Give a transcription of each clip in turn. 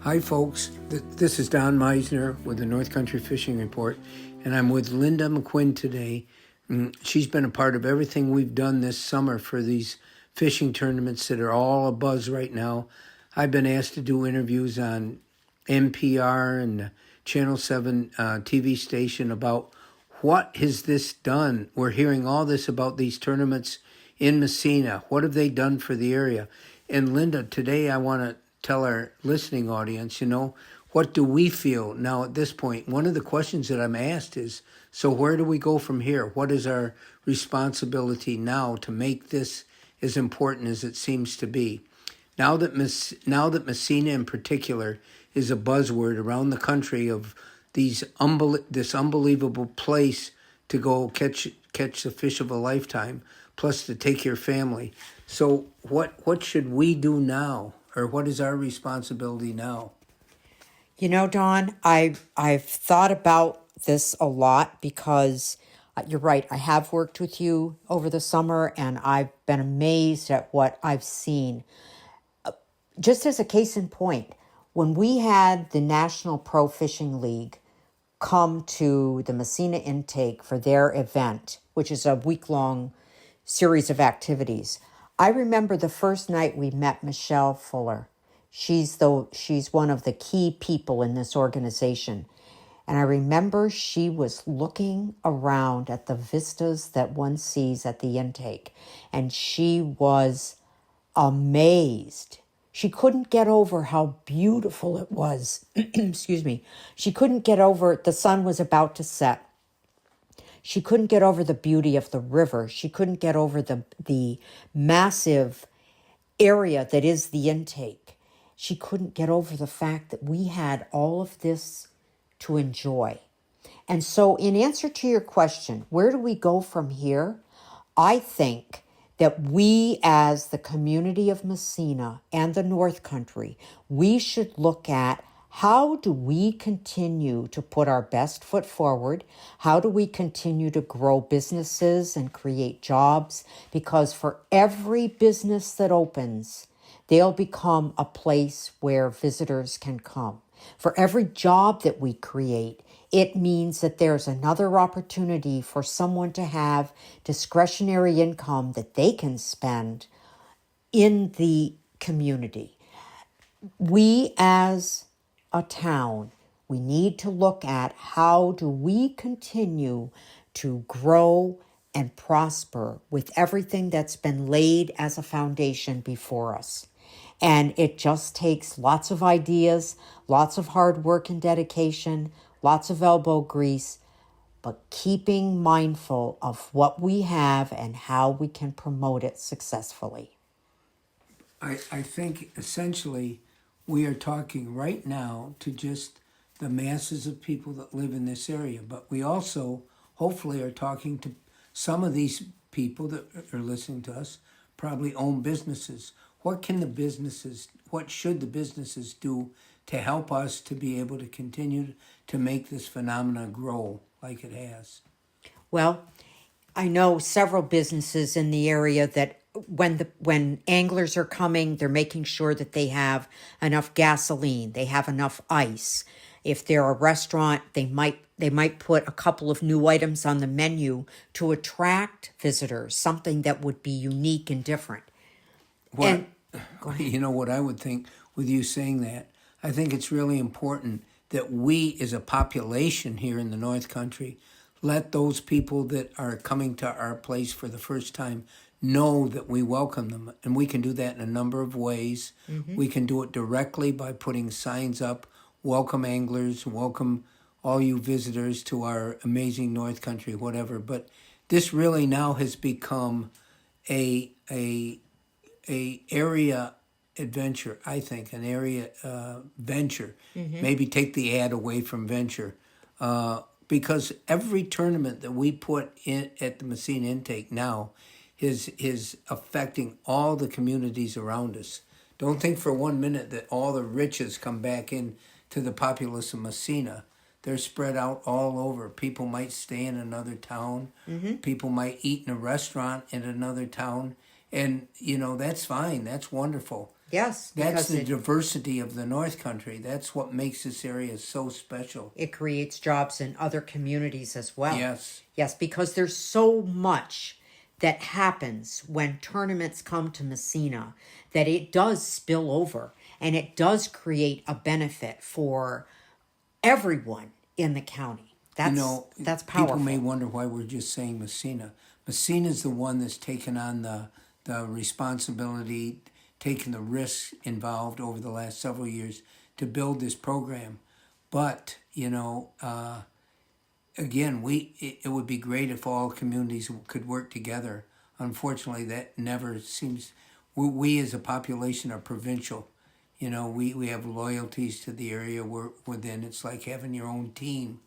Hi, folks. This is Don Meissner with the North Country Fishing Report, and I'm with Linda McQuinn today. She's been a part of everything we've done this summer for these fishing tournaments that are all abuzz right now. I've been asked to do interviews on NPR and Channel 7 TV station about what has this done. We're hearing all this about these tournaments in Meissner. What have they done for the area? And Linda, today I want to tell our listening audience, what do we feel now at this point? One of the questions that I'm asked is, so where do we go from here? What is our responsibility now to make this as important as it seems to be? Now that Meissner in particular is a buzzword around the country of this unbelievable place to go catch the fish of a lifetime, plus to take your family. So what should we do now, or what is our responsibility now? You know, Don, I've thought about this a lot because you're right. I have worked with you over the summer, and I've been amazed at what I've seen. Just as a case in point, when we had the National Pro Fishing League come to the Meissner intake for their event, which is a week-long series of activities, I remember the first night we met Michelle Fuller. She's one of the key people in this organization. And I remember she was looking around at the vistas that one sees at the intake, and she was amazed. She couldn't get over how beautiful it was. Excuse me. She couldn't get over, the sun was about to set. She couldn't get over the beauty of the river. She couldn't get over the massive area that is the intake. She couldn't get over the fact that we had all of this to enjoy. And so in answer to your question, where do we go from here? I think that we as the community of Meissner and the North Country, we should look at how do we continue to put our best foot forward? How do we continue to grow businesses and create jobs? Because for every business that opens, they'll become a place where visitors can come. For every job that we create, it means that there's another opportunity for someone to have discretionary income that they can spend in the community. We as a town, we need to look at how do we continue to grow and prosper with everything that's been laid as a foundation before us. And it just takes lots of ideas, lots of hard work and dedication, lots of elbow grease, but keeping mindful of what we have and how we can promote it successfully. I think essentially we are talking right now to just the masses of people that live in this area, but we also hopefully are talking to some of these people that are listening to us probably own businesses. What should the businesses do to help us to be able to continue to make this phenomena grow like it has? Well, I know several businesses in the area that when anglers are coming, they're making sure that they have enough gasoline, they have enough ice. If they're a restaurant, they might put a couple of new items on the menu to attract visitors, something that would be unique and different. What what I would think with you saying that, I think it's really important that we as a population here in the North Country let those people that are coming to our place for the first time know that we welcome them. And we can do that in a number of ways. Mm-hmm. We can do it directly by putting signs up, welcome anglers, welcome all you visitors to our amazing North Country, whatever. But this really now has become a area adventure, I think, an area venture. Mm-hmm. Maybe take the ad away from venture. Because every tournament that we put in at the Meissner intake now is affecting all the communities around us. Don't think for 1 minute that all the riches come back in to the populace of Meissner. They're spread out all over. People might stay in another town. Mm-hmm. People might eat in a restaurant in another town. And, that's fine. That's wonderful. Yes, That's because the diversity of the North Country. That's what makes this area so special. it creates jobs in other communities as well. Yes. Yes, because there's so much that happens when tournaments come to Messina that it does spill over and it does create a benefit for everyone in the county. That's powerful. People may wonder why we're just saying Messina. Messina is the one that's taken on the responsibility, taken the risks involved over the last several years to build this program. But, again, it would be great if all communities could work together. Unfortunately, that never seems. We as a population are provincial. We have loyalties to the area we're within. It's like having your own team.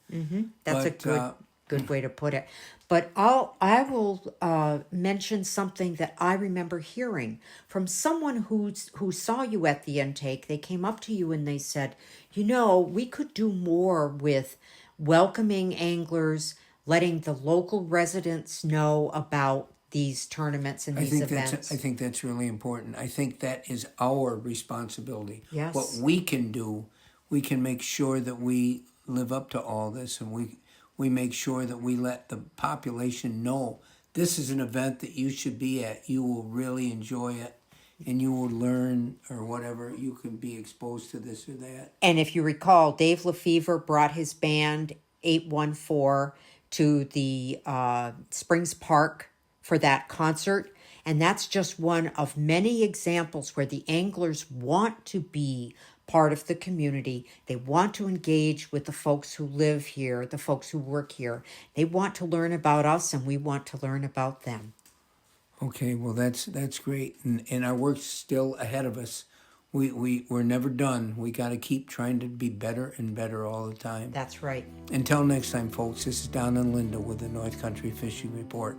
That's But, a good way to put it. But I will mention something that I remember hearing from someone who saw you at the intake. They came up to you and they said, we could do more with welcoming anglers, letting the local residents know about these tournaments and these events. I think that's really important. I think that is our responsibility. Yes. What we can do, we can make sure that we live up to all this, and we make sure that we let the population know this is an event that you should be at. You will really enjoy it, and you will learn or whatever. You can be exposed to this or that. And if you recall, Dave Lefevre brought his band 814 to the Springs Park for that concert. And that's just one of many examples where the anglers want to be part of the community. They want to engage with the folks who live here, the folks who work here. They want to learn about us, and we want to learn about them. Okay, well, that's great. And our work's still ahead of us. We're never done. We got to keep trying to be better and better all the time. That's right. Until next time, folks, this is Don and Linda with the North Country Fishing Report.